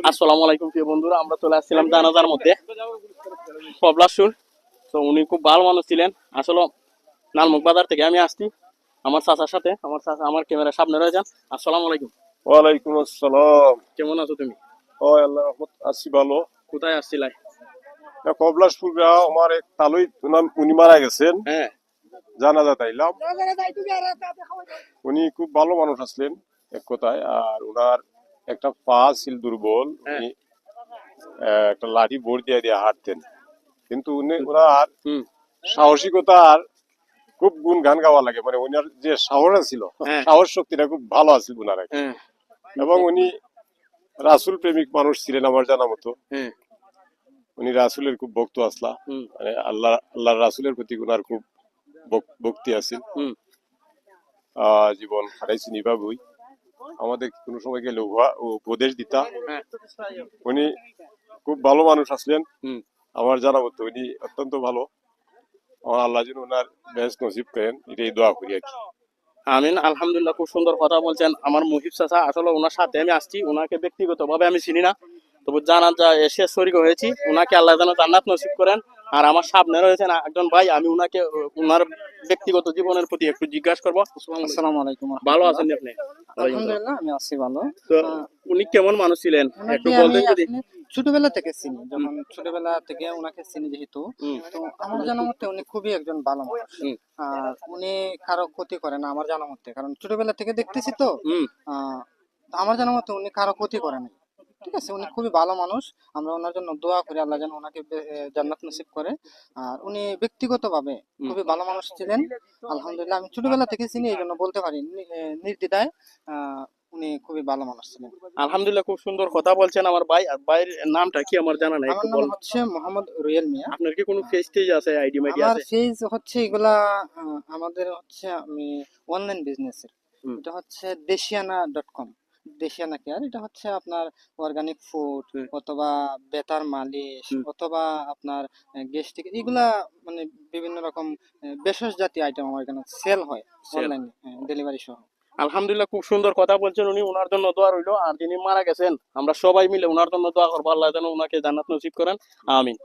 আসসালামু আলাইকুম প্রিয় বন্ধুরা, আমরা চলে আসছিলাম জানাজার মধ্যে পবলাসুর। তো উনি খুব ভালো মানুষ ছিলেন। আসলে নালমুখ বাজার থেকে আমি আসছি আমার চাচার সাথে। আমার চাচা আমার ক্যামেরার সামনে রয়েছেন। আসসালামু আলাইকুম। ওয়ালাইকুম আসসালাম। কেমন আছো তুমি? ও আল্লাহ রহমত, আছি ভালো। কোথায় আসছিলাই? কবলাসপুর আমার এক তালুই উনি মারা গেছেন, হ্যাঁ। জানাজা তাইলাম। উনি খুব ভালো মানুষ আসলেন এক কথায়। আর উনার একটা পা ছিল দুর্বল, হ্যাঁ। উনি একটা লাঠি বোর্ড দিয়ে দিয়ে হাঁটতেন, কিন্তু উনি ওনার সাহসিকতার খুব গুণ গান গাওয়া লাগে। মানে উনার যে সাহস ছিল, হ্যাঁ। সাহস শক্তিটা খুব ভালো আছিল উনার। হ্যাঁ। এবং উনি রাসুল প্রেমিক মানুষ ছিলেন আমার জানা মতো। হ্যাঁ। উনি রাসুলের খুব ভক্ত আসলা, মানে আল্লাহর রাসুলের প্রতি উনার খুব ভক্তি আছে। জীবন হারাইছি নিভাবই, আমাদের কোনো সময় গেলে উপদেশ দিতা। উনি খুব ভালো মানুষ আসলেন আমার জানা মতো। উনি অত্যন্ত ভালো। আমার আল্লাহ যেন ওনার বেহেশত নসিব করেন, এটাই দোয়া করি আর কি। আমিন। আলহামদুলিল্লাহ, খুব সুন্দর কথা বলছেন আমার মুহিব চাচা। আসলে ওনার সাথে আমি আসছি, ওনাকে ব্যক্তিগতভাবে আমি চিনি না, তবু জানাজা এসে শরীক হয়েছি। ওনাকে আল্লাহ যেন জান্নাত নসিব করেন। আর আমার সামনে রয়েছেন একজন ভাই, আমি ওনাকে ওনার ব্যক্তিগত জীবনের প্রতি একটু জিজ্ঞাসা করবো। আসসালামু আলাইকুম। ভালো আছেন আপনি? আলহামদুলিল্লাহ, আমি আছি ভালো। তো উনি কেমন মানুষ ছিলেন একটু বলতেন যদি? ছোটবেলা থেকে চিনি, যখন ছোটবেলা থেকে ওনাকে চিনি যেহেতু, তো আমার জানা মতে উনি খুবই একজন ভালো মানুষ। আর উনি কারো ক্ষতি করে না আমার জানা মতে, কারণ ছোটবেলা থেকে দেখতেছি তো। আমার জানা মতে উনি কারো ক্ষতি করে না। ঠিক আছে, উনি খুবই ভালো মানুষ। আমরা ওনার জন্য দোয়া করি আল্লাহ যেন ওনাকে জান্নাত নসিব করে। আর উনি ব্যক্তিগতভাবে খুবই ভালো মানুষ ছিলেন। আলহামদুলিল্লাহ, আমি ছোটবেলা থেকে চিনি, এই জন্য বলতে পারি নির্দ্বিধায় উনি খুবই ভালো মানুষ ছিলেন। আলহামদুলিল্লাহ, খুব সুন্দর কথা বলছেন আমার ভাই। আর ভাইয়ের নামটা কি আমার জানা নাই, আমার একটু নাম বল। হচ্ছে মোহাম্মদ রুয়েল মিয়া। আপনার কি কোনো পেজ টেজ আছে, আইডি মাইডি আমার আছে? পেজ হচ্ছে এগুলা, আমাদের হচ্ছে আমি অনলাইন বিজনেসের। এটা হচ্ছে দেশিয়ানা.com, দেশিয়ানা কেয়ার। এটা হচ্ছে আপনার অর্গানিক ফুড অথবা বেতার মালিশ অথবা আপনার গেস্টিক, এগুলা মানে বিভিন্ন রকম ভেষজ জাতীয় আইটেম আমার এখানে সেল হয় অনলাইনে, ডেলিভারি সহ। আলহামদুলিল্লাহ, খুব সুন্দর কথা বলছেন উনি। ওনার জন্য দোয়া রইলো। আর যিনি মারা গেছেন আমরা সবাই মিলে ওনার জন্য দোয়া করবো, আল্লাহ যেন ওনাকে জান্নাত নসিব করেন। আমিন।